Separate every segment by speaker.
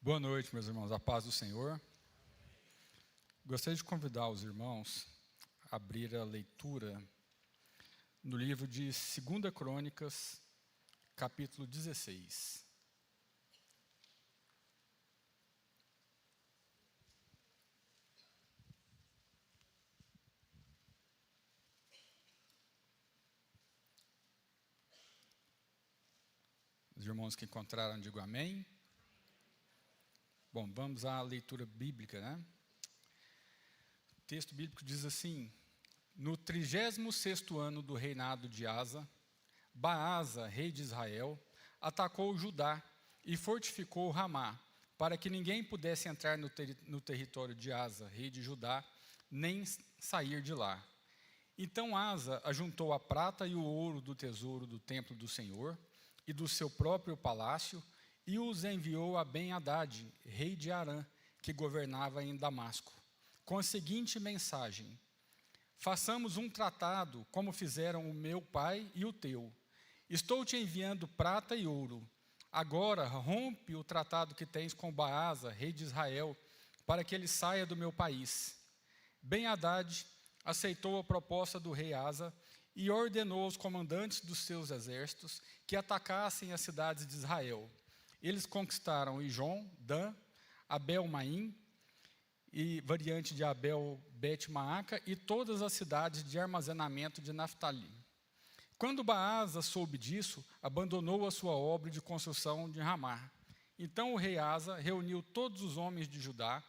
Speaker 1: Boa noite, meus irmãos, a paz do Senhor. Gostaria de convidar os irmãos a abrir a leitura no livro de 2 Crônicas, capítulo 16. Os irmãos que encontraram, digam amém. Bom, vamos à leitura bíblica, né? O texto bíblico diz assim: no 36º ano do reinado de Asa, Baasa, rei de Israel, atacou Judá e fortificou Ramá, para que ninguém pudesse entrar no território de Asa, rei de Judá, nem sair de lá. Então Asa ajuntou a prata e o ouro do tesouro do templo do Senhor e do seu próprio palácio, e os enviou a Ben-Hadad, rei de Arã, que governava em Damasco, com a seguinte mensagem: façamos um tratado, como fizeram o meu pai e o teu. Estou te enviando prata e ouro. Agora rompe o tratado que tens com Baasa, rei de Israel, para que ele saia do meu país. Ben-Hadad aceitou a proposta do rei Asa e ordenou aos comandantes dos seus exércitos que atacassem as cidades de Israel. Eles conquistaram Ijon, Dan, Abel-Maim, e variante de Abel-Bet-Maaca, e todas as cidades de armazenamento de Naftali. Quando Baasa soube disso, abandonou a sua obra de construção de Ramá. Então o rei Asa reuniu todos os homens de Judá,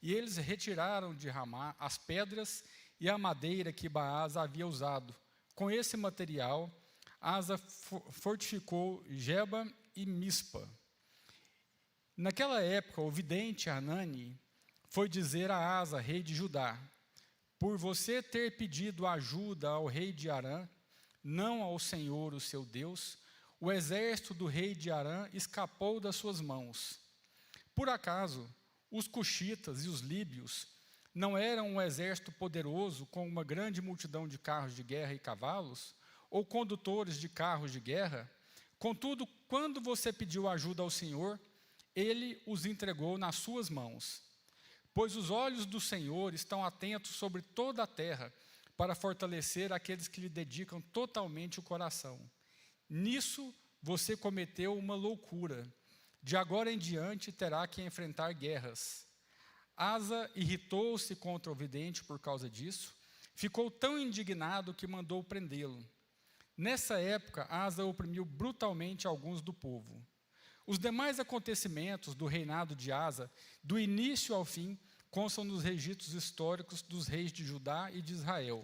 Speaker 1: e eles retiraram de Ramá as pedras e a madeira que Baasa havia usado. Com esse material, Asa fortificou Geba e Mispa. Naquela época, o vidente Hanani foi dizer a Asa, rei de Judá: por você ter pedido ajuda ao rei de Arã, não ao Senhor, o seu Deus, o exército do rei de Arã escapou das suas mãos. Por acaso, os cuxitas e os líbios não eram um exército poderoso com uma grande multidão de carros de guerra e cavalos, ou condutores de carros de guerra? Contudo, quando você pediu ajuda ao Senhor, Ele os entregou nas suas mãos. Pois os olhos do Senhor estão atentos sobre toda a terra, para fortalecer aqueles que lhe dedicam totalmente o coração. Nisso você cometeu uma loucura. De agora em diante terá que enfrentar guerras. Asa irritou-se contra o vidente por causa disso, ficou tão indignado que mandou prendê-lo. Nessa época, Asa oprimiu brutalmente alguns do povo. Os demais acontecimentos do reinado de Asa, do início ao fim, constam nos registros históricos dos reis de Judá e de Israel.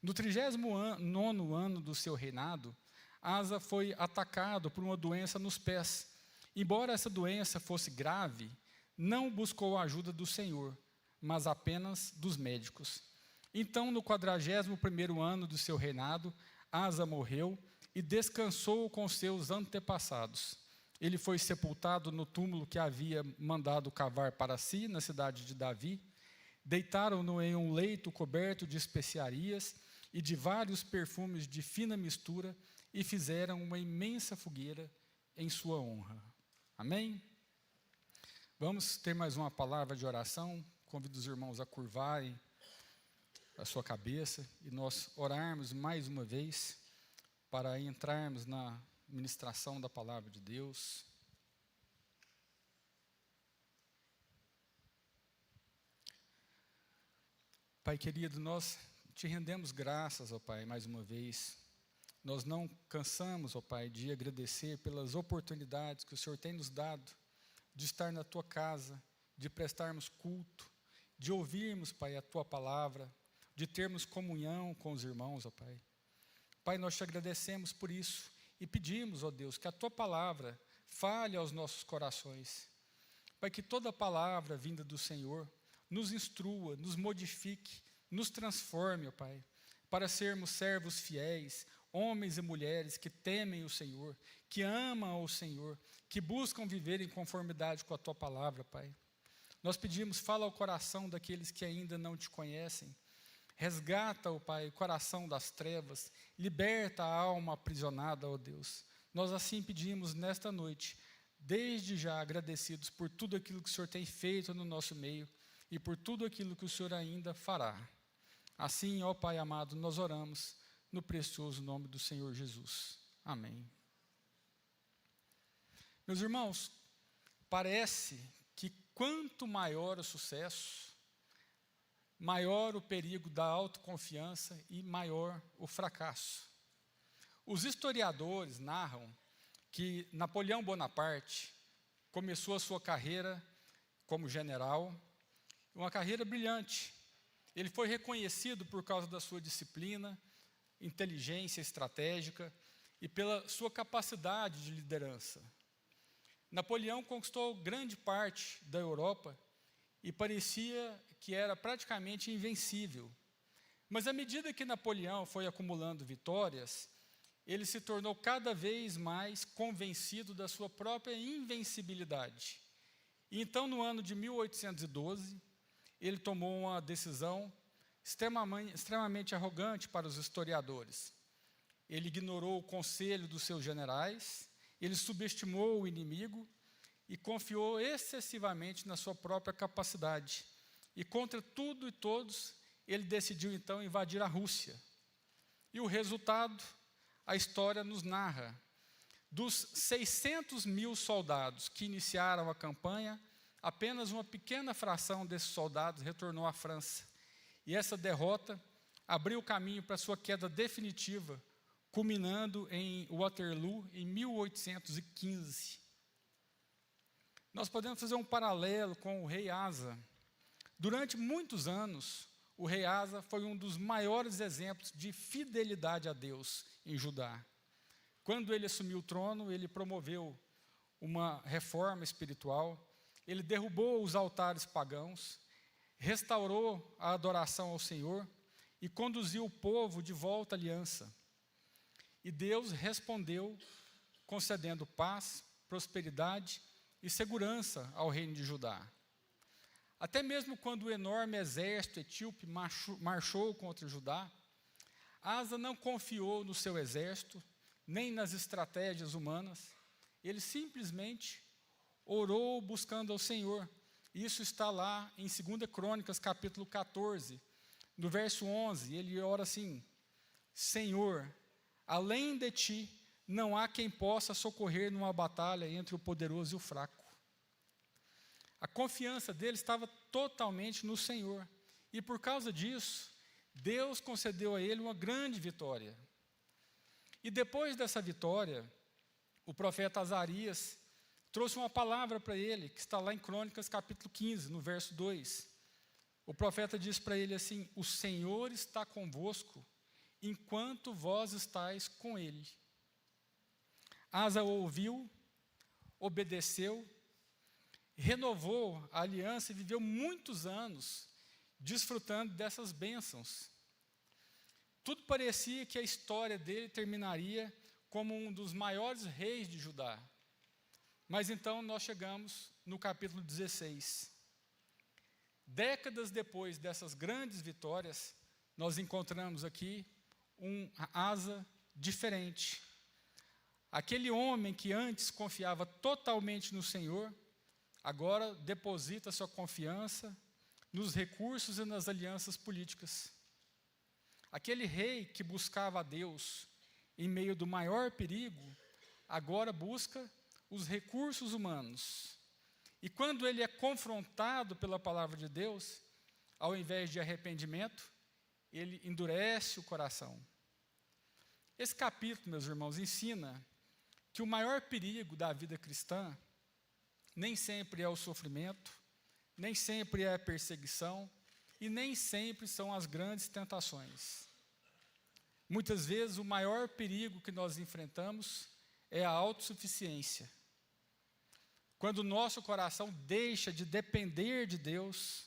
Speaker 1: No 39º ano do seu reinado, Asa foi atacado por uma doença nos pés. Embora essa doença fosse grave, não buscou a ajuda do Senhor, mas apenas dos médicos. Então, no 41º ano do seu reinado, Asa morreu e descansou com seus antepassados. Ele foi sepultado no túmulo que havia mandado cavar para si, na cidade de Davi. Deitaram-no em um leito coberto de especiarias e de vários perfumes de fina mistura, e fizeram uma imensa fogueira em sua honra. Amém? Vamos ter mais uma palavra de oração. Convido os irmãos a curvarem a sua cabeça e nós orarmos mais uma vez para entrarmos na ministração da palavra de Deus. Pai querido, nós te rendemos graças, ó Pai, mais uma vez. Nós não cansamos, ó Pai, de agradecer pelas oportunidades que o Senhor tem nos dado de estar na tua casa, de prestarmos culto, de ouvirmos, Pai, a tua palavra, de termos comunhão com os irmãos, ó Pai. Pai, nós te agradecemos por isso e pedimos, ó Deus, que a tua palavra fale aos nossos corações. Pai, que toda palavra vinda do Senhor nos instrua, nos modifique, nos transforme, ó Pai, para sermos servos fiéis, homens e mulheres que temem o Senhor, que amam o Senhor, que buscam viver em conformidade com a tua palavra, Pai. Nós pedimos, fala ao coração daqueles que ainda não te conhecem. Resgata, ó Pai, o coração das trevas, liberta a alma aprisionada, ó Deus. Nós assim pedimos nesta noite, desde já agradecidos por tudo aquilo que o Senhor tem feito no nosso meio e por tudo aquilo que o Senhor ainda fará. Assim, ó Pai amado, nós oramos no precioso nome do Senhor Jesus. Amém. Meus irmãos, parece que quanto maior o sucesso, maior o perigo da autoconfiança e maior o fracasso. Os historiadores narram que Napoleão Bonaparte começou a sua carreira como general, uma carreira brilhante. Ele foi reconhecido por causa da sua disciplina, inteligência estratégica e pela sua capacidade de liderança. Napoleão conquistou grande parte da Europa e parecia que era praticamente invencível. Mas à medida que Napoleão foi acumulando vitórias, ele se tornou cada vez mais convencido da sua própria invencibilidade. E então, no ano de 1812, ele tomou uma decisão extremamente arrogante para os historiadores. Ele ignorou o conselho dos seus generais, ele subestimou o inimigo e confiou excessivamente na sua própria capacidade. E contra tudo e todos, ele decidiu então invadir a Rússia. E o resultado, a história nos narra. Dos 600 mil soldados que iniciaram a campanha, apenas uma pequena fração desses soldados retornou à França. E essa derrota abriu o caminho para a sua queda definitiva, culminando em Waterloo em 1815. Nós podemos fazer um paralelo com o rei Asa. Durante muitos anos, o rei Asa foi um dos maiores exemplos de fidelidade a Deus em Judá. Quando ele assumiu o trono, ele promoveu uma reforma espiritual, ele derrubou os altares pagãos, restaurou a adoração ao Senhor e conduziu o povo de volta à aliança. E Deus respondeu, concedendo paz, prosperidade e segurança ao reino de Judá. Até mesmo quando o enorme exército etíope marchou contra Judá, Asa não confiou no seu exército, nem nas estratégias humanas. Ele simplesmente orou buscando ao Senhor. Isso está lá em 2 Crônicas, capítulo 14, no verso 11. Ele ora assim: Senhor, além de ti, não há quem possa socorrer numa batalha entre o poderoso e o fraco. A confiança dele estava totalmente no Senhor. E por causa disso, Deus concedeu a ele uma grande vitória. E depois dessa vitória, o profeta Azarias trouxe uma palavra para ele, que está lá em Crônicas capítulo 15, no verso 2. O profeta diz para ele assim: o Senhor está convosco, enquanto vós estáis com ele. Asa ouviu, obedeceu, renovou a aliança e viveu muitos anos desfrutando dessas bênçãos. Tudo parecia que a história dele terminaria como um dos maiores reis de Judá. Mas então nós chegamos no capítulo 16. Décadas depois dessas grandes vitórias, nós encontramos aqui um Asa diferente. Aquele homem que antes confiava totalmente no Senhor, agora deposita sua confiança nos recursos e nas alianças políticas. Aquele rei que buscava a Deus em meio do maior perigo, agora busca os recursos humanos. E quando ele é confrontado pela palavra de Deus, ao invés de arrependimento, ele endurece o coração. Esse capítulo, meus irmãos, ensina que o maior perigo da vida cristã nem sempre é o sofrimento, nem sempre é a perseguição e nem sempre são as grandes tentações. Muitas vezes o maior perigo que nós enfrentamos é a autossuficiência. Quando o nosso coração deixa de depender de Deus,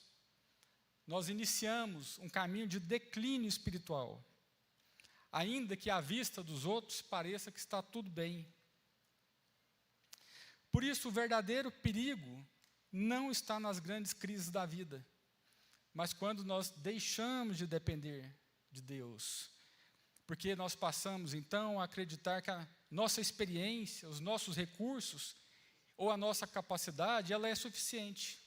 Speaker 1: nós iniciamos um caminho de declínio espiritual, ainda que à vista dos outros pareça que está tudo bem. Por isso, o verdadeiro perigo não está nas grandes crises da vida, mas quando nós deixamos de depender de Deus. Porque nós passamos, então, a acreditar que a nossa experiência, os nossos recursos, ou a nossa capacidade, ela é suficiente.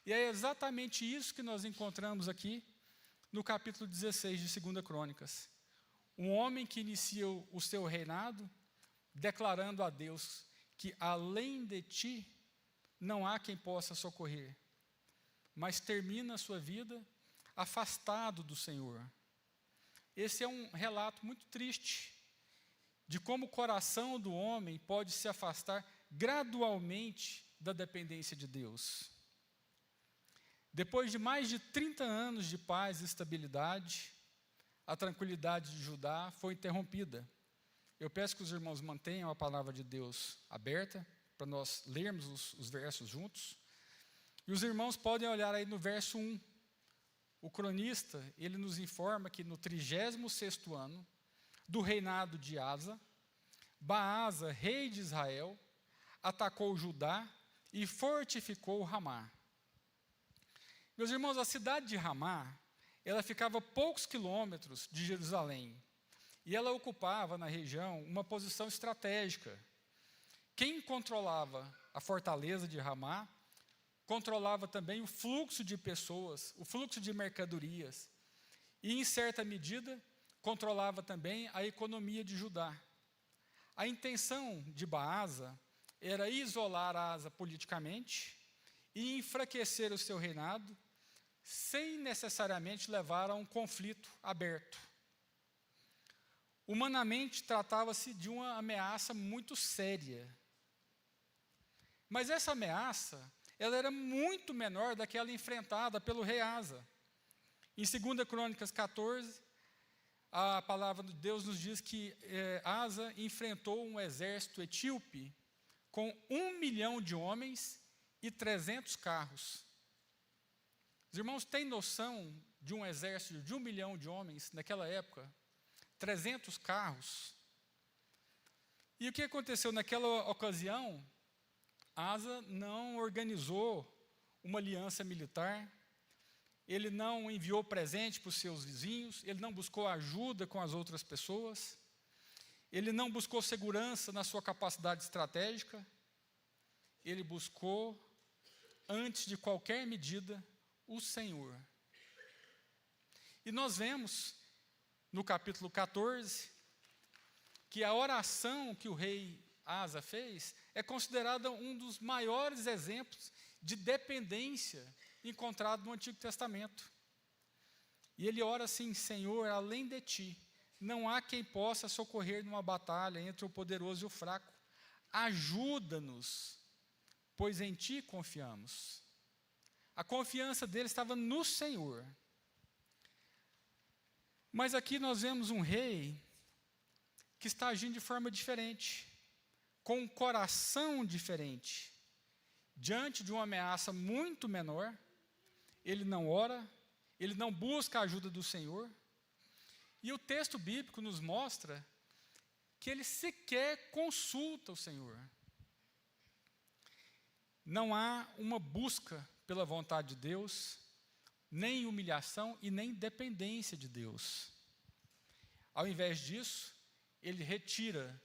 Speaker 1: E é exatamente isso que nós encontramos aqui no capítulo 16 de 2 Crônicas. Um homem que inicia o seu reinado, declarando a Deus que além de ti, não há quem possa socorrer, mas termina a sua vida afastado do Senhor. Esse é um relato muito triste de como o coração do homem pode se afastar gradualmente da dependência de Deus. Depois de mais de 30 anos de paz e estabilidade, a tranquilidade de Judá foi interrompida. Eu peço que os irmãos mantenham a palavra de Deus aberta, para nós lermos os versos juntos. E os irmãos podem olhar aí no verso 1. O cronista, ele nos informa que no 36º ano do reinado de Asa, Baasa, rei de Israel, atacou Judá e fortificou Ramá. Meus irmãos, a cidade de Ramá, ela ficava a poucos quilômetros de Jerusalém, e ela ocupava na região uma posição estratégica. Quem controlava a fortaleza de Ramá, controlava também o fluxo de pessoas, o fluxo de mercadorias, e, em certa medida, controlava também a economia de Judá. A intenção de Baasa era isolar Asa politicamente e enfraquecer o seu reinado, sem necessariamente levar a um conflito aberto. Humanamente, tratava-se de uma ameaça muito séria. Mas essa ameaça, ela era muito menor daquela enfrentada pelo rei Asa. Em 2 Crônicas 14, a palavra de Deus nos diz que Asa enfrentou um exército etíope com 1 milhão de homens e 300 carros. Os irmãos têm noção de um exército de 1 milhão de homens naquela época? 300 carros. E o que aconteceu naquela ocasião? Asa não organizou uma aliança militar, ele não enviou presente para os seus vizinhos, ele não buscou ajuda com as outras pessoas, ele não buscou segurança na sua capacidade estratégica, ele buscou, antes de qualquer medida, o Senhor. E nós vemos, no capítulo 14, que a oração que o rei Asa fez é considerada um dos maiores exemplos de dependência encontrado no Antigo Testamento. E ele ora assim: Senhor, além de ti, não há quem possa socorrer numa batalha entre o poderoso e o fraco. Ajuda-nos, pois em ti confiamos. A confiança dele estava no Senhor. Mas aqui nós vemos um rei que está agindo de forma diferente, com um coração diferente. Diante de uma ameaça muito menor, ele não ora, ele não busca a ajuda do Senhor. E o texto bíblico nos mostra que ele sequer consulta o Senhor. Não há uma busca pela vontade de Deus, nem humilhação e nem dependência de Deus. Ao invés disso, ele retira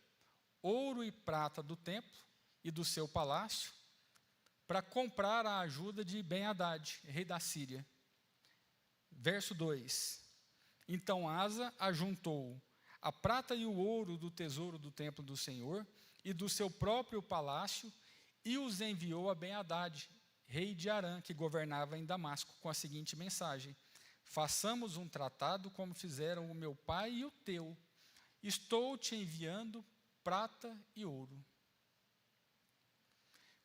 Speaker 1: ouro e prata do templo e do seu palácio para comprar a ajuda de Ben-Hadad, rei da Síria. Verso 2. Então Asa ajuntou a prata e o ouro do tesouro do templo do Senhor e do seu próprio palácio e os enviou a Ben-Hadad, rei de Arã, que governava em Damasco, com a seguinte mensagem: façamos um tratado como fizeram o meu pai e o teu. Estou te enviando prata e ouro.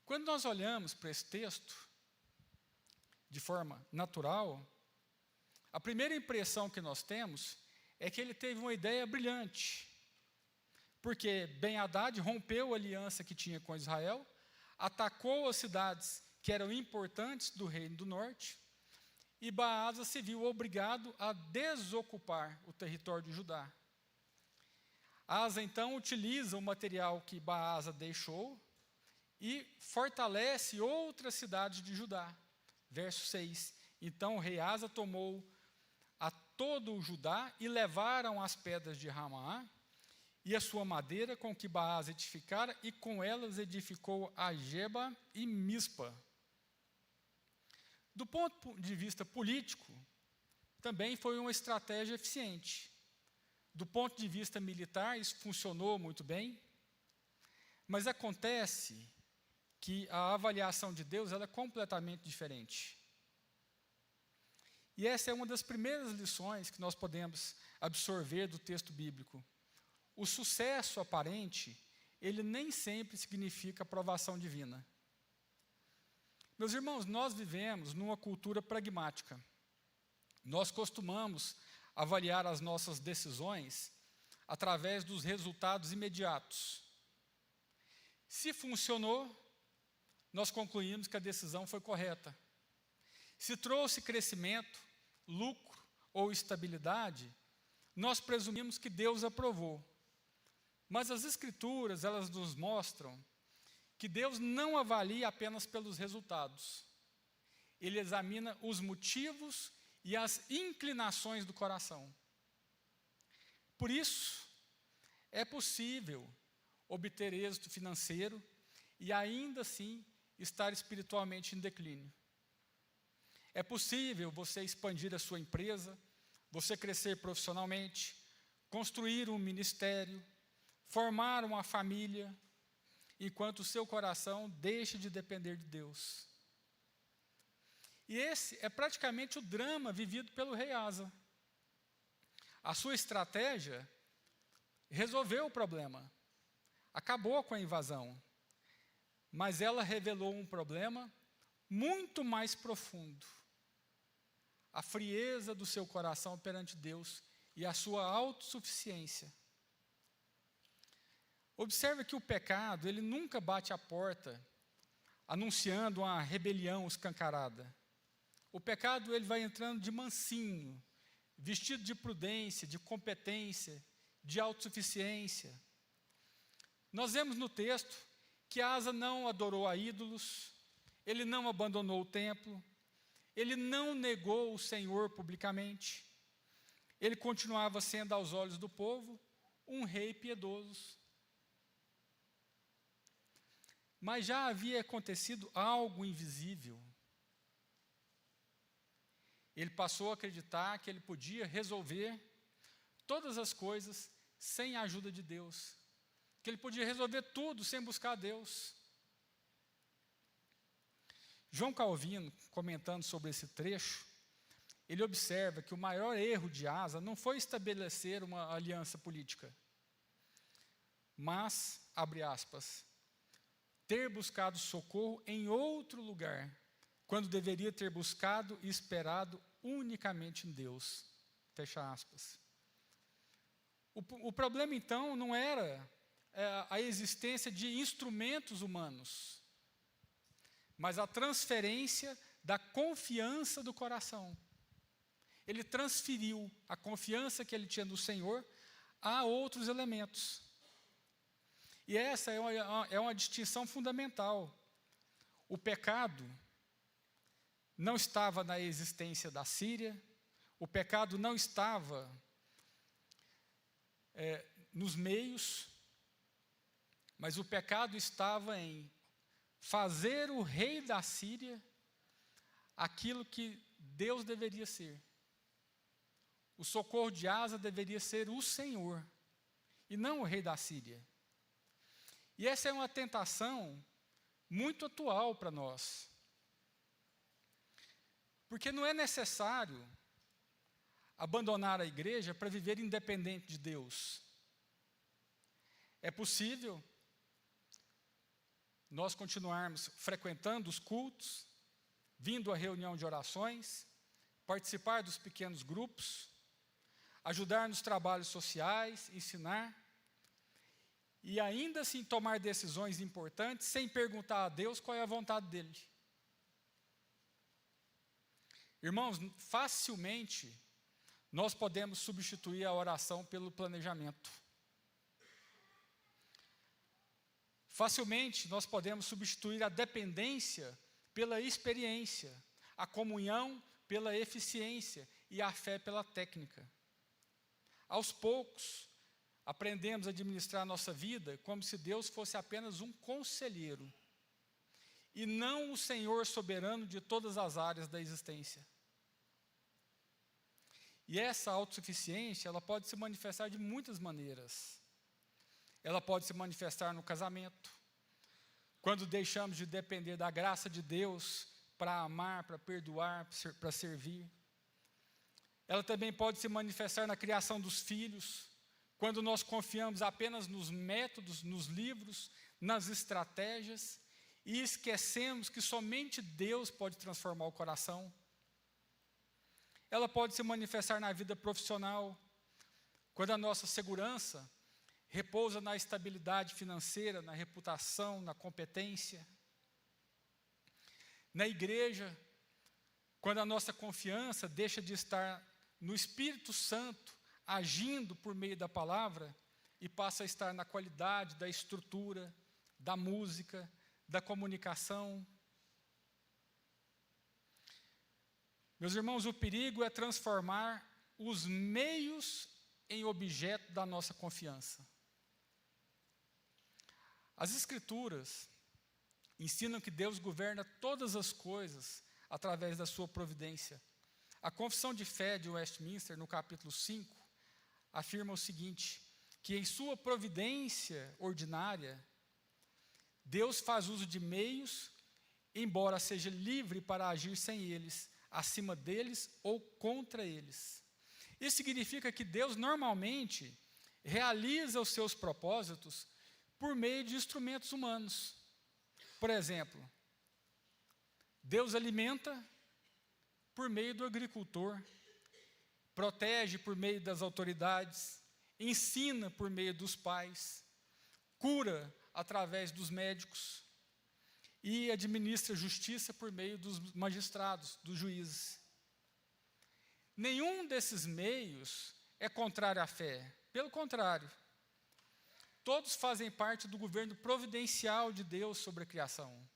Speaker 1: Quando nós olhamos para esse texto, de forma natural, a primeira impressão que nós temos é que ele teve uma ideia brilhante. Porque Ben-Hadad rompeu a aliança que tinha com Israel, atacou as cidades que eram importantes do reino do norte, e Baasa se viu obrigado a desocupar o território de Judá. Asa, então, utiliza o material que Baasa deixou e fortalece outras cidades de Judá. Verso 6. Então o rei Asa tomou a todo o Judá e levaram as pedras de Ramá e a sua madeira com que Baás edificara, e com elas edificou a Geba e Mispa. Do ponto de vista político, também foi uma estratégia eficiente. Do ponto de vista militar, isso funcionou muito bem, mas acontece que a avaliação de Deus ela é completamente diferente. E essa é uma das primeiras lições que nós podemos absorver do texto bíblico. O sucesso aparente, ele nem sempre significa aprovação divina. Meus irmãos, nós vivemos numa cultura pragmática. Nós costumamos avaliar as nossas decisões através dos resultados imediatos. Se funcionou, nós concluímos que a decisão foi correta. Se trouxe crescimento, lucro ou estabilidade, nós presumimos que Deus aprovou. Mas as Escrituras, elas nos mostram que Deus não avalia apenas pelos resultados. Ele examina os motivos e as inclinações do coração. Por isso, é possível obter êxito financeiro e ainda assim estar espiritualmente em declínio. É possível você expandir a sua empresa, você crescer profissionalmente, construir um ministério, formar uma família, enquanto o seu coração deixe de depender de Deus. E esse é praticamente o drama vivido pelo rei Asa. A sua estratégia resolveu o problema, acabou com a invasão, mas ela revelou um problema muito mais profundo. A frieza do seu coração perante Deus e a sua autossuficiência. Observe que o pecado, ele nunca bate à porta anunciando uma rebelião escancarada. O pecado, ele vai entrando de mansinho, vestido de prudência, de competência, de autossuficiência. Nós vemos no texto que Asa não adorou a ídolos, ele não abandonou o templo, ele não negou o Senhor publicamente, ele continuava sendo, aos olhos do povo, um rei piedoso. Mas já havia acontecido algo invisível. Ele passou a acreditar que ele podia resolver todas as coisas sem a ajuda de Deus, que ele podia resolver tudo sem buscar Deus. João Calvino, comentando sobre esse trecho, ele observa que o maior erro de Asa não foi estabelecer uma aliança política, mas, abre aspas, ter buscado socorro em outro lugar, quando deveria ter buscado e esperado unicamente em Deus. Fecha aspas. O problema, então, não era a existência de instrumentos humanos, mas a transferência da confiança do coração. Ele transferiu a confiança que ele tinha no Senhor a outros elementos. E essa é uma distinção fundamental. O pecado não estava na existência da Síria, o pecado não estava nos meios, mas o pecado estava em fazer o rei da Síria aquilo que Deus deveria ser. O socorro de Asa deveria ser o Senhor, e não o rei da Síria. E essa é uma tentação muito atual para nós. Porque não é necessário abandonar a igreja para viver independente de Deus. É possível nós continuarmos frequentando os cultos, vindo à reunião de orações, participar dos pequenos grupos, ajudar nos trabalhos sociais, ensinar, e ainda assim tomar decisões importantes sem perguntar a Deus qual é a vontade dele. Irmãos, facilmente nós podemos substituir a oração pelo planejamento. Facilmente nós podemos substituir a dependência pela experiência, a comunhão pela eficiência e a fé pela técnica. Aos poucos, aprendemos a administrar a nossa vida como se Deus fosse apenas um conselheiro, e não o Senhor soberano de todas as áreas da existência. E essa autossuficiência, ela pode se manifestar de muitas maneiras. Ela pode se manifestar no casamento, quando deixamos de depender da graça de Deus para amar, para perdoar, para servir. Ela também pode se manifestar na criação dos filhos, quando nós confiamos apenas nos métodos, nos livros, nas estratégias, e esquecemos que somente Deus pode transformar o coração. Ela pode se manifestar na vida profissional, quando a nossa segurança repousa na estabilidade financeira, na reputação, na competência. Na igreja, quando a nossa confiança deixa de estar no Espírito Santo, agindo por meio da palavra, e passa a estar na qualidade da estrutura, da música, da comunicação. Meus irmãos, o perigo é transformar os meios em objeto da nossa confiança. As Escrituras ensinam que Deus governa todas as coisas através da sua providência. A Confissão de Fé de Westminster, no capítulo 5, afirma o seguinte, que em sua providência ordinária, Deus faz uso de meios, embora seja livre para agir sem eles, acima deles ou contra eles. Isso significa que Deus normalmente realiza os seus propósitos por meio de instrumentos humanos. Por exemplo, Deus alimenta por meio do agricultor, protege por meio das autoridades, ensina por meio dos pais, cura através dos médicos e administra justiça por meio dos magistrados, dos juízes. Nenhum desses meios é contrário à fé, pelo contrário, todos fazem parte do governo providencial de Deus sobre a criação.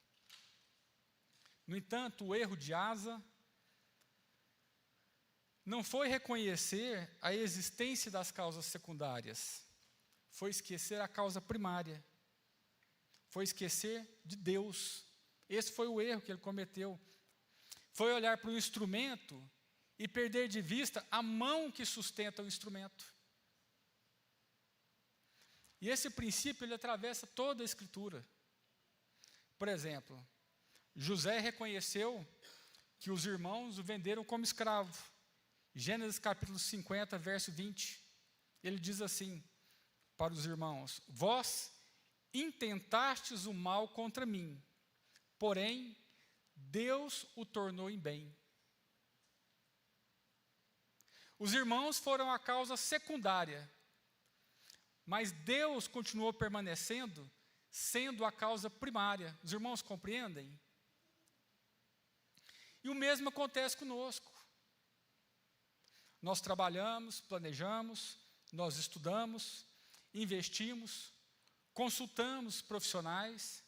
Speaker 1: No entanto, o erro de Asa não foi reconhecer a existência das causas secundárias, foi esquecer a causa primária, foi esquecer de Deus. Esse foi o erro que ele cometeu. Foi olhar para o instrumento e perder de vista a mão que sustenta o instrumento. E esse princípio, ele atravessa toda a Escritura. Por exemplo, José reconheceu que os irmãos o venderam como escravo. Gênesis capítulo 50, verso 20. Ele diz assim para os irmãos: vós intentastes o mal contra mim, porém, Deus o tornou em bem. Os irmãos foram a causa secundária, mas Deus continuou permanecendo, sendo a causa primária. Os irmãos compreendem? E o mesmo acontece conosco. Nós trabalhamos, planejamos, nós estudamos, investimos, consultamos profissionais,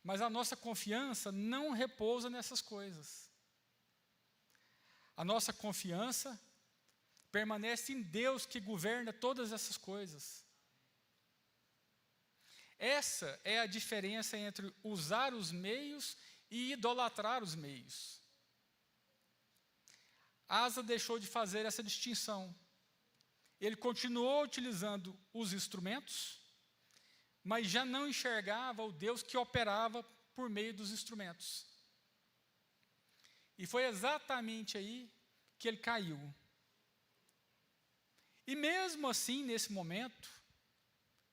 Speaker 1: mas a nossa confiança não repousa nessas coisas. A nossa confiança permanece em Deus que governa todas essas coisas. Essa é a diferença entre usar os meios e idolatrar os meios. Asa deixou de fazer essa distinção. Ele continuou utilizando os instrumentos, mas já não enxergava o Deus que operava por meio dos instrumentos. E foi exatamente aí que ele caiu. E mesmo assim, nesse momento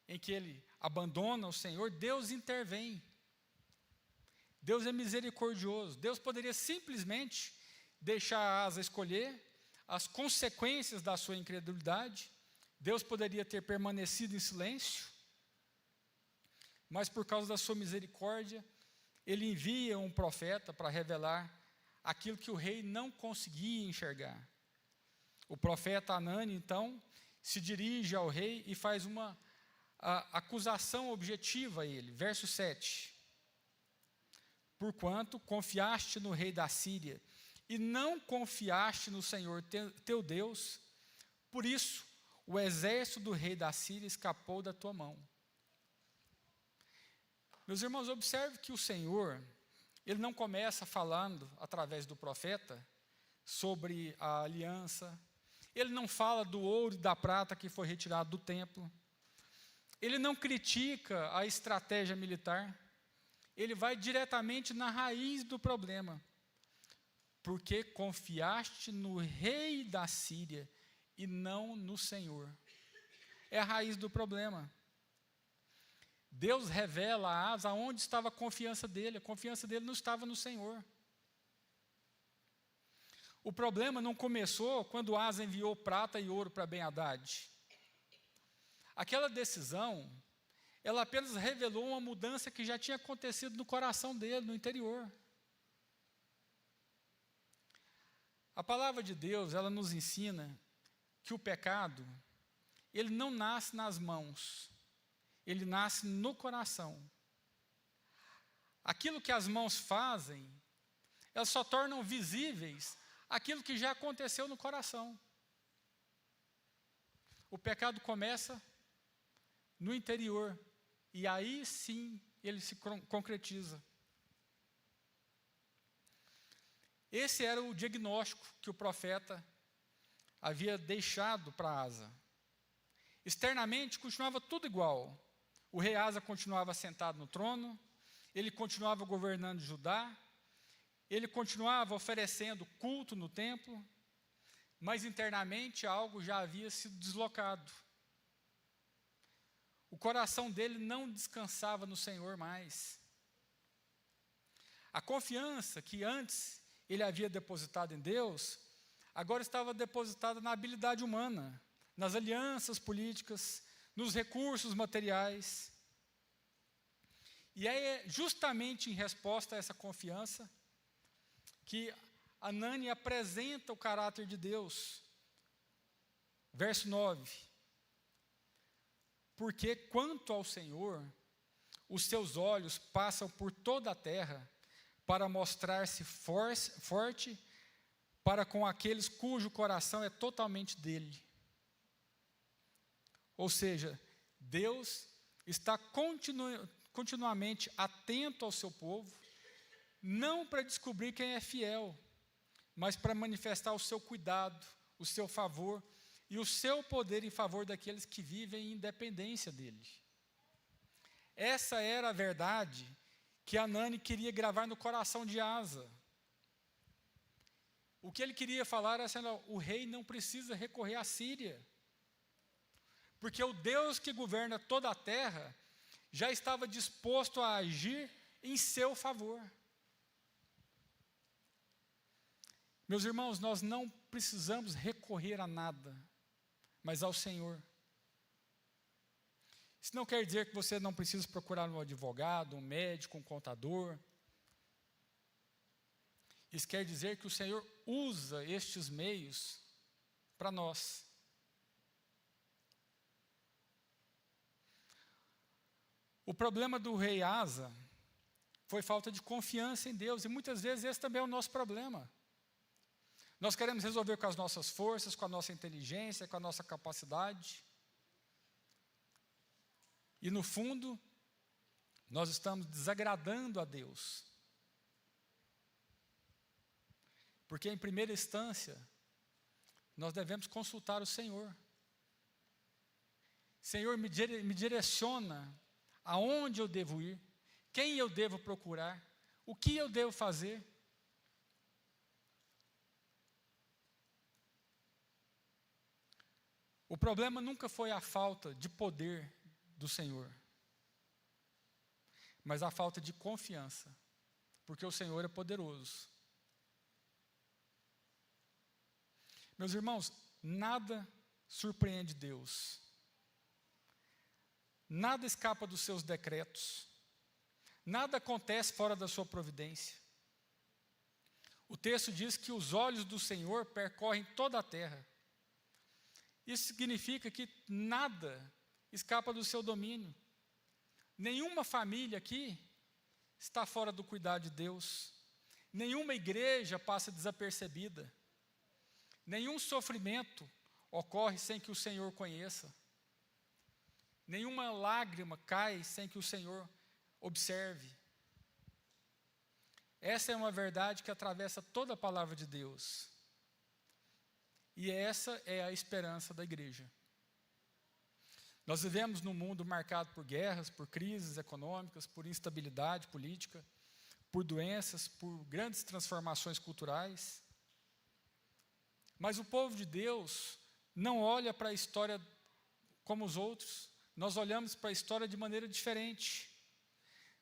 Speaker 1: em que ele abandona o Senhor, Deus intervém. Deus é misericordioso. Deus poderia simplesmente deixar a Asa escolher as consequências da sua incredulidade. Deus poderia ter permanecido em silêncio, mas por causa da sua misericórdia, ele envia um profeta para revelar aquilo que o rei não conseguia enxergar. O profeta Anani, então, se dirige ao rei e faz uma acusação objetiva a ele. Verso 7. Porquanto confiaste no rei da Síria e não confiaste no Senhor teu Deus, por isso o exército do rei da Síria escapou da tua mão. Meus irmãos, observe que o Senhor, Ele não começa falando, através do profeta, sobre a aliança. Ele não fala do ouro e da prata que foi retirado do templo. Ele não critica a estratégia militar. Ele vai diretamente na raiz do problema. Porque confiaste no rei da Síria e não no Senhor. É a raiz do problema. Deus revela a Asa onde estava a confiança dele. A confiança dele não estava no Senhor. O problema não começou quando Asa enviou prata e ouro para Ben-Hadad. Aquela decisão, ela apenas revelou uma mudança que já tinha acontecido no coração dele, no interior. A palavra de Deus, ela nos ensina que o pecado, ele não nasce nas mãos, ele nasce no coração. Aquilo que as mãos fazem, elas só tornam visíveis aquilo que já aconteceu no coração. O pecado começa no interior, e aí sim ele se concretiza. Esse era o diagnóstico que o profeta havia deixado para Asa. Externamente continuava tudo igual. O rei Asa continuava sentado no trono, ele continuava governando Judá, ele continuava oferecendo culto no templo, mas internamente algo já havia sido deslocado. O coração dele não descansava no Senhor mais. A confiança que antes ele havia depositado em Deus, agora estava depositada na habilidade humana, nas alianças políticas, nos recursos materiais. E é justamente em resposta a essa confiança que Anani apresenta o caráter de Deus. Verso 9. Porque quanto ao Senhor, os seus olhos passam por toda a terra para mostrar-se forte para com aqueles cujo coração é totalmente dele. Ou seja, Deus está continuamente atento ao seu povo, não para descobrir quem é fiel, mas para manifestar o seu cuidado, o seu favor e o seu poder em favor daqueles que vivem em independência dele. Essa era a verdade que Anani queria gravar no coração de Asa. O que ele queria falar é assim: o rei não precisa recorrer à Síria, porque o Deus que governa toda a terra já estava disposto a agir em seu favor. Meus irmãos, nós não precisamos recorrer a nada, mas ao Senhor. Isso não quer dizer que você não precisa procurar um advogado, um médico, um contador. Isso quer dizer que o Senhor usa estes meios para nós. O problema do rei Asa foi falta de confiança em Deus, e muitas vezes esse também é o nosso problema. Nós queremos resolver com as nossas forças, com a nossa inteligência, com a nossa capacidade. E no fundo, nós estamos desagradando a Deus. Porque em primeira instância, nós devemos consultar o Senhor. Senhor, me direciona aonde eu devo ir, quem eu devo procurar, o que eu devo fazer. O problema nunca foi a falta de poder do Senhor, mas a falta de confiança, porque o Senhor é poderoso. Meus irmãos, nada surpreende Deus, nada escapa dos seus decretos, nada acontece fora da sua providência. O texto diz que os olhos do Senhor percorrem toda a terra. Isso significa que nada escapa do seu domínio. Nenhuma família aqui está fora do cuidado de Deus. Nenhuma igreja passa desapercebida. Nenhum sofrimento ocorre sem que o Senhor conheça. Nenhuma lágrima cai sem que o Senhor observe. Essa é uma verdade que atravessa toda a palavra de Deus. E essa é a esperança da igreja. Nós vivemos num mundo marcado por guerras, por crises econômicas, por instabilidade política, por doenças, por grandes transformações culturais. Mas o povo de Deus não olha para a história como os outros. Nós olhamos para a história de maneira diferente.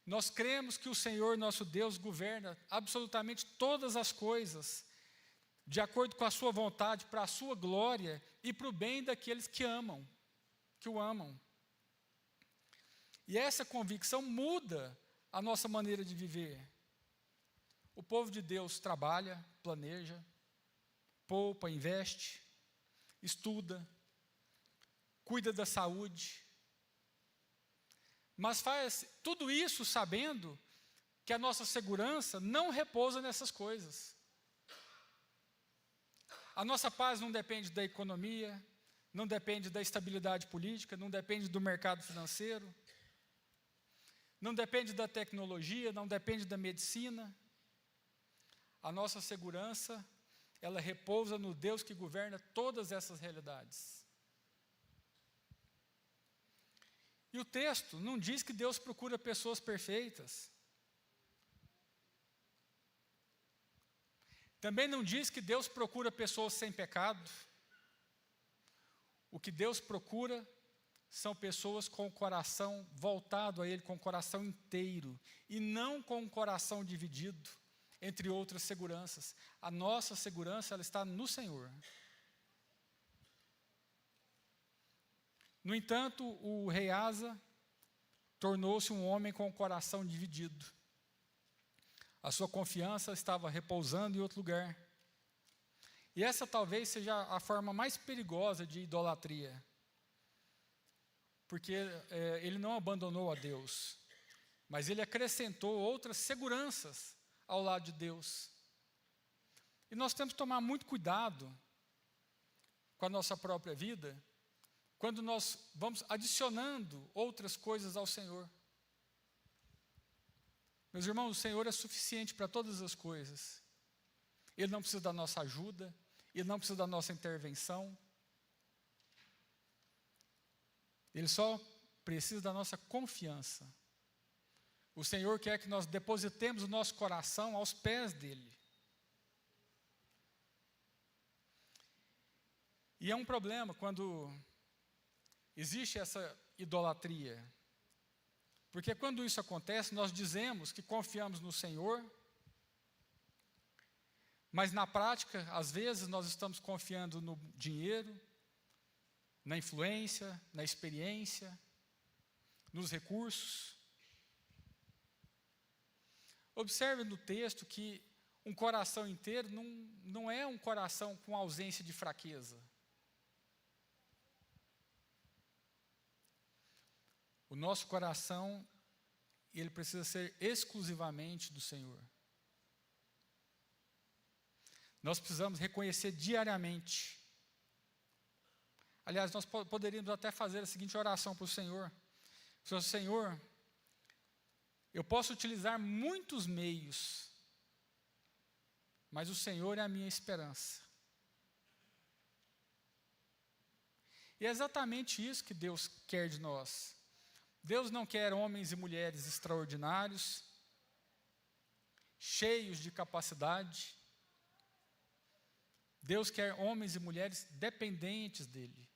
Speaker 1: Nós cremos que o Senhor, nosso Deus, governa absolutamente todas as coisas, de acordo com a sua vontade, para a sua glória e para o bem daqueles que o amam. E essa convicção muda a nossa maneira de viver. O povo de Deus trabalha, planeja, poupa, investe, estuda, cuida da saúde, mas faz tudo isso sabendo que a nossa segurança não repousa nessas coisas. A nossa paz não depende da economia, não depende da estabilidade política, não depende do mercado financeiro, não depende da tecnologia, não depende da medicina. A nossa segurança, ela repousa no Deus que governa todas essas realidades. E o texto não diz que Deus procura pessoas perfeitas. Também não diz que Deus procura pessoas sem pecado. O que Deus procura são pessoas com o coração voltado a Ele, com o coração inteiro, e não com o coração dividido entre outras seguranças. A nossa segurança, ela está no Senhor. No entanto, o rei Asa tornou-se um homem com o coração dividido. A sua confiança estava repousando em outro lugar. E essa talvez seja a forma mais perigosa de idolatria. Porque ele não abandonou a Deus, mas ele acrescentou outras seguranças ao lado de Deus. E nós temos que tomar muito cuidado com a nossa própria vida, quando nós vamos adicionando outras coisas ao Senhor. Meus irmãos, o Senhor é suficiente para todas as coisas. Ele não precisa da nossa ajuda, Ele não precisa da nossa intervenção. Ele só precisa da nossa confiança. O Senhor quer que nós depositemos o nosso coração aos pés dEle. E é um problema quando existe essa idolatria. Porque quando isso acontece, nós dizemos que confiamos no Senhor, mas na prática, às vezes, nós estamos confiando no dinheiro, na influência, na experiência, nos recursos. Observe no texto que um coração inteiro não é um coração com ausência de fraqueza. O nosso coração, ele precisa ser exclusivamente do Senhor. Nós precisamos reconhecer diariamente. Aliás, nós poderíamos até fazer a seguinte oração para o Senhor. Senhor, eu posso utilizar muitos meios, mas o Senhor é a minha esperança. E é exatamente isso que Deus quer de nós. Deus não quer homens e mulheres extraordinários, cheios de capacidade. Deus quer homens e mulheres dependentes dEle.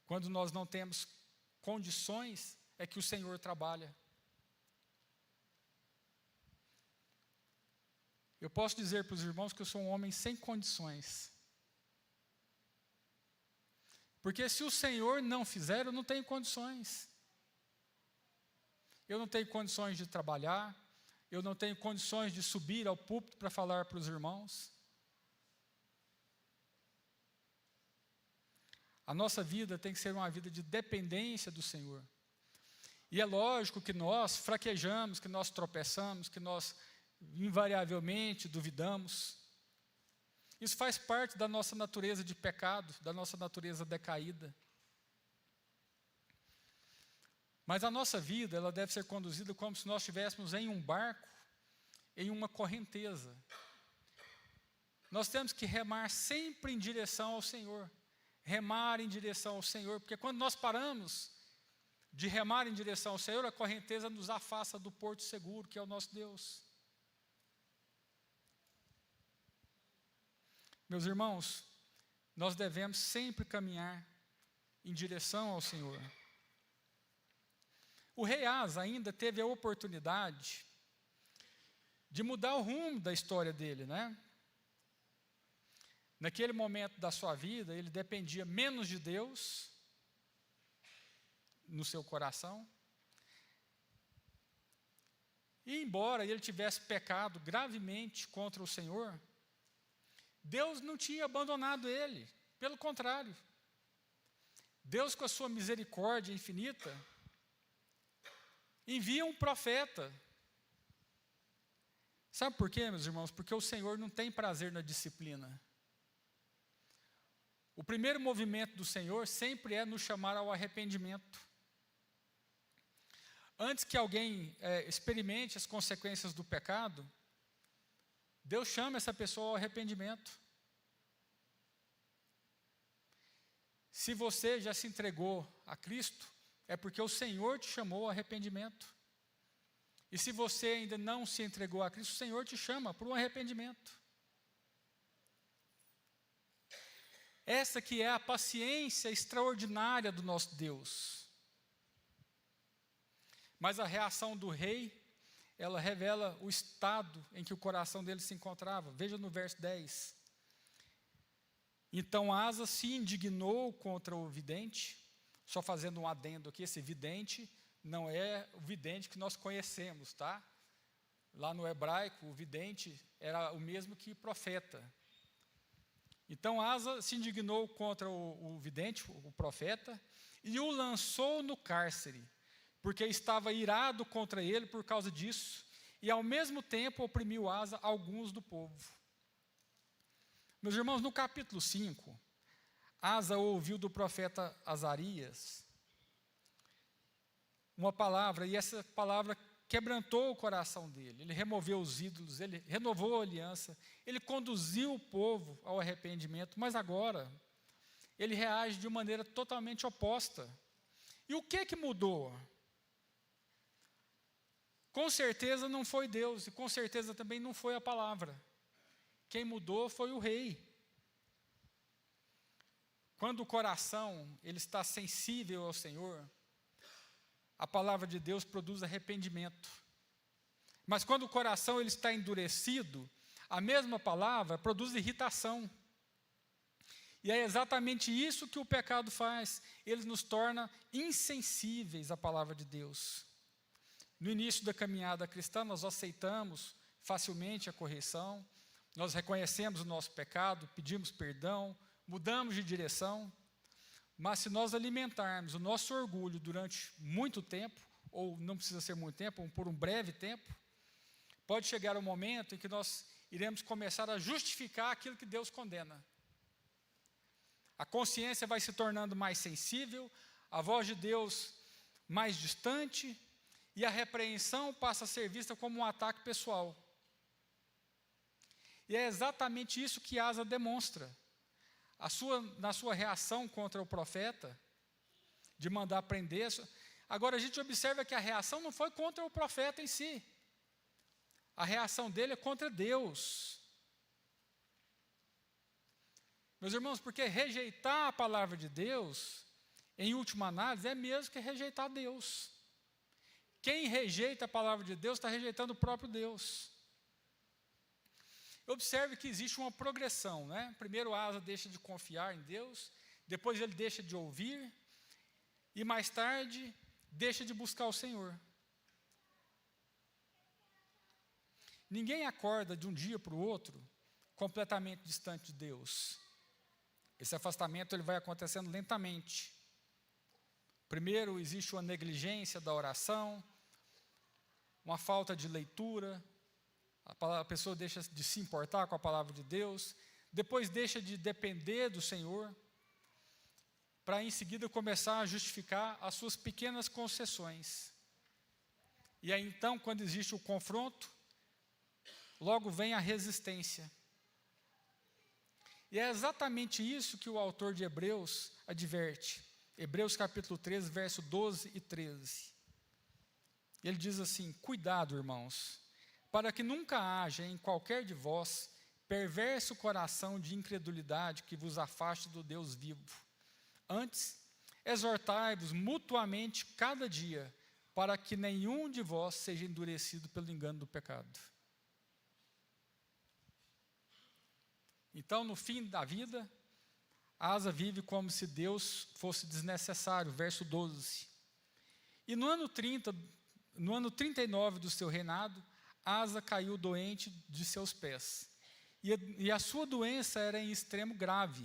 Speaker 1: Quando nós não temos condições, é que o Senhor trabalha. Eu posso dizer para os irmãos que eu sou um homem sem condições. Porque se o Senhor não fizer, eu não tenho condições. Eu não tenho condições de trabalhar, eu não tenho condições de subir ao púlpito para falar para os irmãos. A nossa vida tem que ser uma vida de dependência do Senhor. E é lógico que nós fraquejamos, que nós tropeçamos, que nós invariavelmente duvidamos. Isso faz parte da nossa natureza de pecado, da nossa natureza decaída. Mas a nossa vida, ela deve ser conduzida como se nós estivéssemos em um barco, em uma correnteza. Nós temos que remar sempre em direção ao Senhor. Remar em direção ao Senhor, porque quando nós paramos de remar em direção ao Senhor, a correnteza nos afasta do porto seguro, que é o nosso Deus. Meus irmãos, nós devemos sempre caminhar em direção ao Senhor. O rei Asa ainda teve a oportunidade de mudar o rumo da história dele, né? Naquele momento da sua vida, ele dependia menos de Deus no seu coração. E embora ele tivesse pecado gravemente contra o Senhor, Deus não tinha abandonado ele, pelo contrário. Deus, com a sua misericórdia infinita, envia um profeta. Sabe por quê, meus irmãos? Porque o Senhor não tem prazer na disciplina. O primeiro movimento do Senhor sempre é nos chamar ao arrependimento. Antes que alguém experimente as consequências do pecado, Deus chama essa pessoa ao arrependimento. Se você já se entregou a Cristo, é porque o Senhor te chamou ao arrependimento. E se você ainda não se entregou a Cristo, o Senhor te chama para um arrependimento. Essa que é a paciência extraordinária do nosso Deus. Mas a reação do rei, ela revela o estado em que o coração dele se encontrava. Veja no verso 10. Então Asa se indignou contra o vidente, só fazendo um adendo aqui, esse vidente não é o vidente que nós conhecemos, tá? Lá no hebraico, o vidente era o mesmo que profeta. Então Asa se indignou contra o vidente, o profeta, e o lançou no cárcere, porque estava irado contra ele por causa disso, e ao mesmo tempo oprimiu Asa alguns do povo. Meus irmãos, no capítulo 5, Asa ouviu do profeta Azarias uma palavra, e essa palavra quebrantou o coração dele. Ele removeu os ídolos, ele renovou a aliança, ele conduziu o povo ao arrependimento, mas agora ele reage de maneira totalmente oposta. E o que mudou? Com certeza não foi Deus, e com certeza também não foi a palavra. Quem mudou foi o rei. Quando o coração ele está sensível ao Senhor, a palavra de Deus produz arrependimento. Mas quando o coração ele está endurecido, a mesma palavra produz irritação. E é exatamente isso que o pecado faz. Ele nos torna insensíveis à palavra de Deus. No início da caminhada cristã, nós aceitamos facilmente a correção, nós reconhecemos o nosso pecado, pedimos perdão, mudamos de direção. Mas se nós alimentarmos o nosso orgulho durante muito tempo, ou não precisa ser muito tempo, ou por um breve tempo, pode chegar um momento em que nós iremos começar a justificar aquilo que Deus condena. A consciência vai se tornando mais sensível, a voz de Deus mais distante, e a repreensão passa a ser vista como um ataque pessoal. E é exatamente isso que Asa demonstra. Na sua reação contra o profeta, de mandar prender. Agora a gente observa que a reação não foi contra o profeta em si. A reação dele é contra Deus. Meus irmãos, porque rejeitar a palavra de Deus, em última análise, é mesmo que rejeitar Deus. Quem rejeita a palavra de Deus está rejeitando o próprio Deus. Observe que existe uma progressão, né? Primeiro Asa deixa de confiar em Deus, depois ele deixa de ouvir, e mais tarde deixa de buscar o Senhor. Ninguém acorda de um dia para o outro completamente distante de Deus. Esse afastamento ele vai acontecendo lentamente. Primeiro existe uma negligência da oração, uma falta de leitura, a pessoa deixa de se importar com a palavra de Deus, depois deixa de depender do Senhor, para em seguida começar a justificar as suas pequenas concessões. E aí então, quando existe o confronto, logo vem a resistência. E é exatamente isso que o autor de Hebreus adverte. Hebreus capítulo 13, verso 12 e 13. Ele diz assim: cuidado, irmãos, para que nunca haja em qualquer de vós perverso coração de incredulidade que vos afaste do Deus vivo. Antes, exortai-vos mutuamente cada dia, para que nenhum de vós seja endurecido pelo engano do pecado. Então, no fim da vida, Asa vive como se Deus fosse desnecessário, verso 12. E no ano 39 do seu reinado, Asa caiu doente de seus pés. E a sua doença era em extremo grave.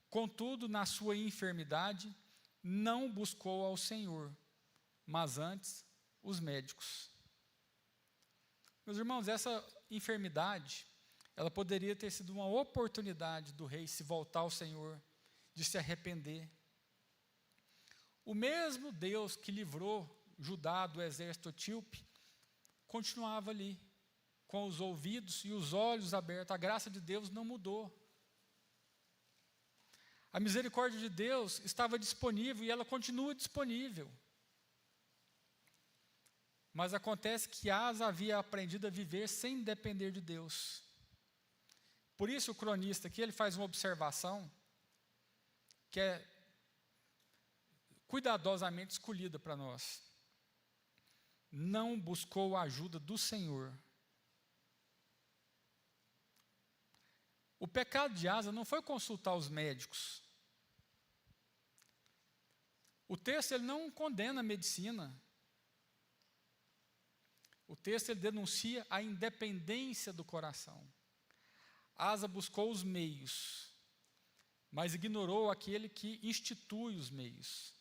Speaker 1: Contudo, na sua enfermidade, não buscou ao Senhor, mas antes os médicos. Meus irmãos, essa enfermidade, ela poderia ter sido uma oportunidade do rei se voltar ao Senhor, de se arrepender. O mesmo Deus que livrou Judá do exército etíope, continuava ali, com os ouvidos e os olhos abertos. A graça de Deus não mudou. A misericórdia de Deus estava disponível e ela continua disponível. Mas acontece que Asa havia aprendido a viver sem depender de Deus. Por isso o cronista aqui, ele faz uma observação que é cuidadosamente escolhida para nós. Não buscou a ajuda do Senhor. O pecado de Asa não foi consultar os médicos. O texto ele não condena a medicina. O texto ele denuncia a independência do coração. Asa buscou os meios, mas ignorou aquele que institui os meios.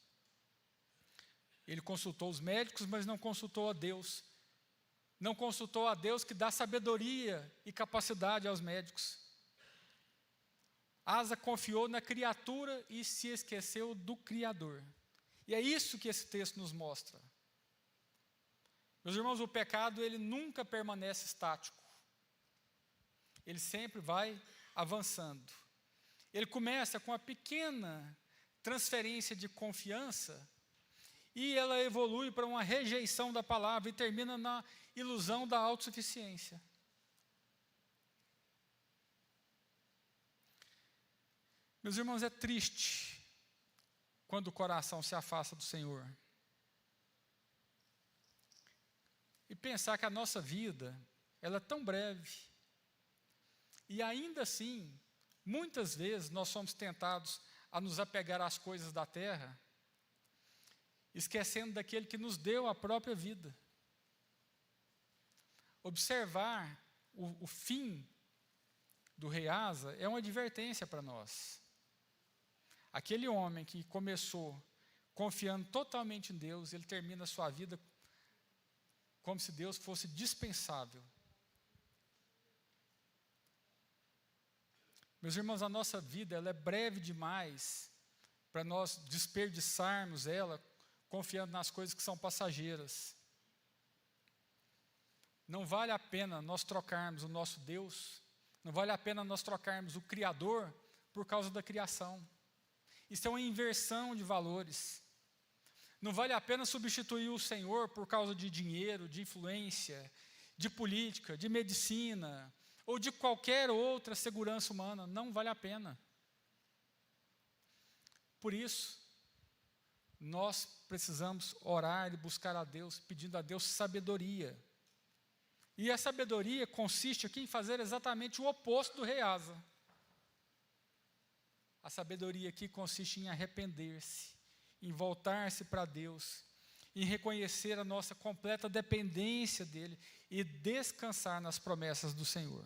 Speaker 1: Ele consultou os médicos, mas não consultou a Deus. Não consultou a Deus que dá sabedoria e capacidade aos médicos. Asa confiou na criatura e se esqueceu do Criador. E é isso que esse texto nos mostra. Meus irmãos, o pecado ele nunca permanece estático. Ele sempre vai avançando. Ele começa com uma pequena transferência de confiança e ela evolui para uma rejeição da palavra e termina na ilusão da autossuficiência. Meus irmãos, é triste quando o coração se afasta do Senhor. E pensar que a nossa vida, ela é tão breve. E ainda assim, muitas vezes nós somos tentados a nos apegar às coisas da terra, esquecendo daquele que nos deu a própria vida. Observar o fim do rei Asa é uma advertência para nós. Aquele homem que começou confiando totalmente em Deus, ele termina a sua vida como se Deus fosse dispensável. Meus irmãos, a nossa vida ela é breve demais para nós desperdiçarmos ela confiando nas coisas que são passageiras. Não vale a pena nós trocarmos o nosso Deus, não vale a pena nós trocarmos o Criador por causa da criação. Isso é uma inversão de valores. Não vale a pena substituir o Senhor por causa de dinheiro, de influência, de política, de medicina, ou de qualquer outra segurança humana. Não vale a pena. Por isso, nós precisamos orar e buscar a Deus, pedindo a Deus sabedoria. E a sabedoria consiste aqui em fazer exatamente o oposto do rei Asa. A sabedoria aqui consiste em arrepender-se, em voltar-se para Deus, em reconhecer a nossa completa dependência dEle e descansar nas promessas do Senhor.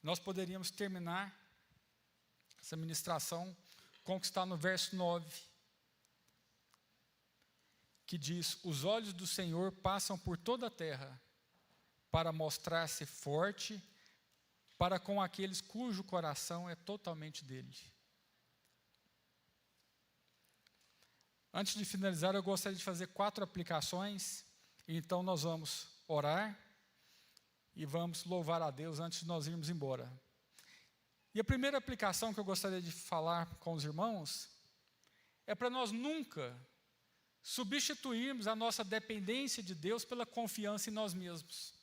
Speaker 1: Nós poderíamos terminar essa ministração com o que está no verso 9, que diz: os olhos do Senhor passam por toda a terra para mostrar-se forte para com aqueles cujo coração é totalmente dele. Antes de finalizar, eu gostaria de fazer 4 aplicações. Então nós vamos orar e vamos louvar a Deus antes de nós irmos embora. E a primeira aplicação que eu gostaria de falar com os irmãos é para nós nunca substituirmos a nossa dependência de Deus pela confiança em nós mesmos.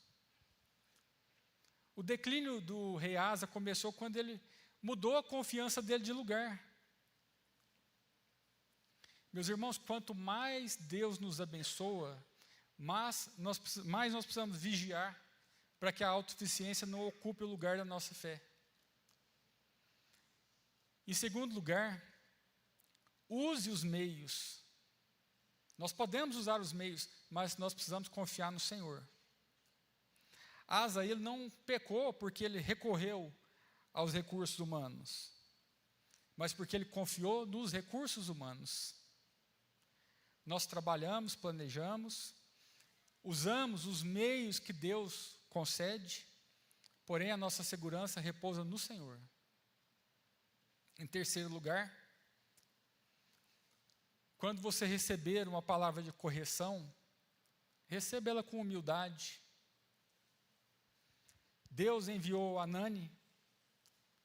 Speaker 1: O declínio do rei Asa começou quando ele mudou a confiança dele de lugar. Meus irmãos, quanto mais Deus nos abençoa, mais nós precisamos vigiar para que a autossuficiência não ocupe o lugar da nossa fé. Em segundo lugar, use os meios. Nós podemos usar os meios, mas nós precisamos confiar no Senhor. Asa, ele não pecou porque ele recorreu aos recursos humanos, mas porque ele confiou nos recursos humanos. Nós trabalhamos, planejamos, usamos os meios que Deus concede, porém a nossa segurança repousa no Senhor. Em terceiro lugar, quando você receber uma palavra de correção, receba ela com humildade. Deus enviou Anani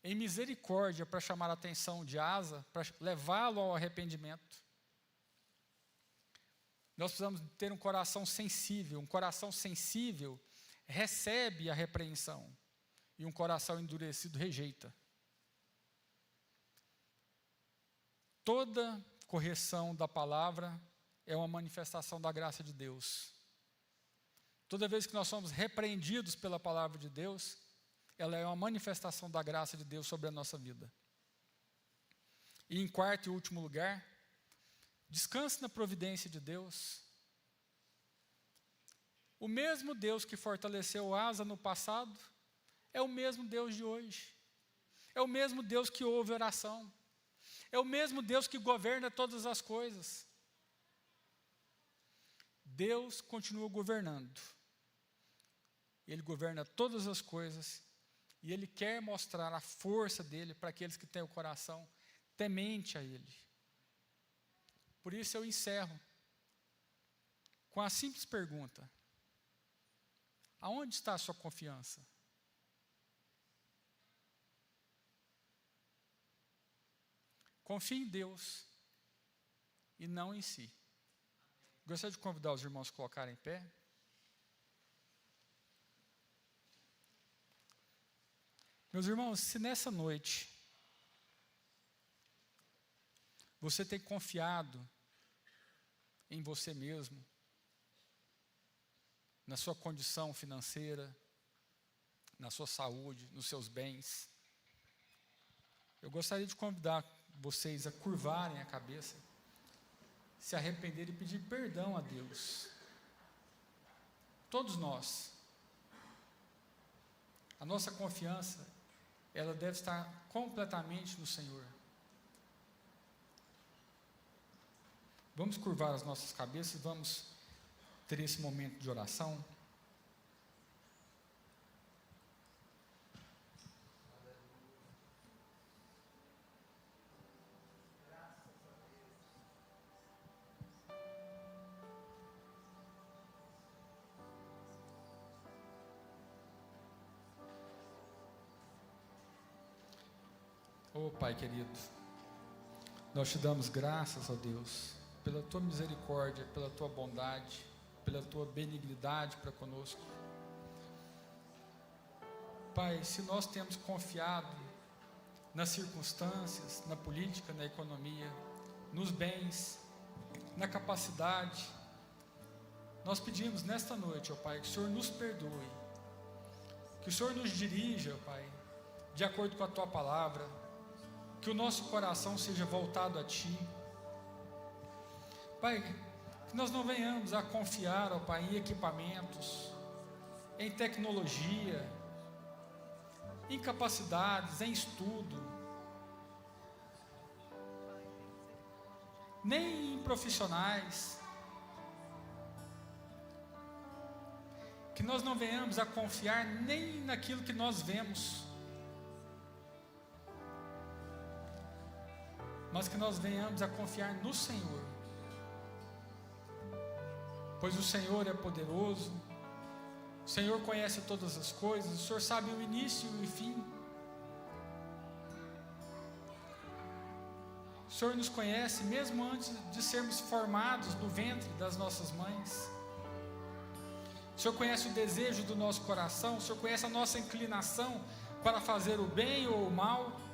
Speaker 1: em misericórdia para chamar a atenção de Asa, para levá-lo ao arrependimento. Nós precisamos ter um coração sensível recebe a repreensão, e um coração endurecido rejeita. Toda correção da palavra é uma manifestação da graça de Deus. Toda vez que nós somos repreendidos pela palavra de Deus, ela é uma manifestação da graça de Deus sobre a nossa vida. E em quarto e último lugar, descanse na providência de Deus. O mesmo Deus que fortaleceu Asa no passado, é o mesmo Deus de hoje. É o mesmo Deus que ouve oração. É o mesmo Deus que governa todas as coisas. Deus continua governando. Ele governa todas as coisas e Ele quer mostrar a força dEle para aqueles que têm o coração temente a Ele. Por isso eu encerro com a simples pergunta: aonde está a sua confiança? Confie em Deus e não em si. Gostaria de convidar os irmãos a colocarem em pé. Meus irmãos, se nessa noite você tem confiado em você mesmo, na sua condição financeira, na sua saúde, nos seus bens, eu gostaria de convidar vocês a curvarem a cabeça, se arrependerem e pedir perdão a Deus. Todos nós, a nossa confiança, ela deve estar completamente no Senhor. Vamos curvar as nossas cabeças, vamos ter esse momento de oração. Oh Pai querido, nós te damos graças, ó Deus, pela tua misericórdia, pela tua bondade, pela tua benignidade para conosco. Pai, se nós temos confiado nas circunstâncias, na política, na economia, nos bens, na capacidade, nós pedimos nesta noite, ó Pai, que o Senhor nos perdoe, que o Senhor nos dirija, ó Pai, de acordo com a tua palavra, que o nosso coração seja voltado a Ti. Pai, que nós não venhamos a confiar, ó Pai, em equipamentos, em tecnologia, em capacidades, em estudo, nem em profissionais. Que nós não venhamos a confiar nem naquilo que nós vemos, mas que nós venhamos a confiar no Senhor, pois o Senhor é poderoso, o Senhor conhece todas as coisas, o Senhor sabe o início e o fim. O Senhor nos conhece mesmo antes de sermos formados no ventre das nossas mães. O Senhor conhece o desejo do nosso coração, o Senhor conhece a nossa inclinação para fazer o bem ou o mal.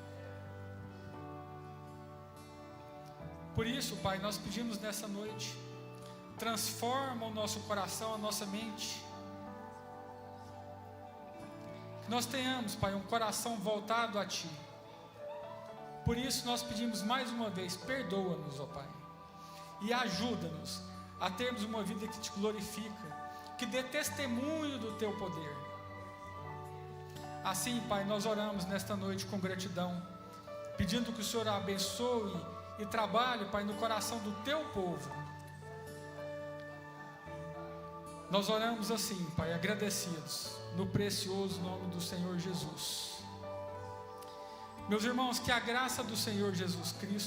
Speaker 1: Por isso, Pai, nós pedimos nessa noite, transforma o nosso coração, a nossa mente. Que nós tenhamos, Pai, um coração voltado a Ti. Por isso nós pedimos mais uma vez, perdoa-nos, ó Pai, e ajuda-nos a termos uma vida que Te glorifica, que dê testemunho do Teu poder. Assim, Pai, nós oramos nesta noite com gratidão, pedindo que o Senhor abençoe e trabalhe, Pai, no coração do Teu povo. Nós oramos assim, Pai, agradecidos, no precioso nome do Senhor Jesus. Meus irmãos, que a graça do Senhor Jesus Cristo,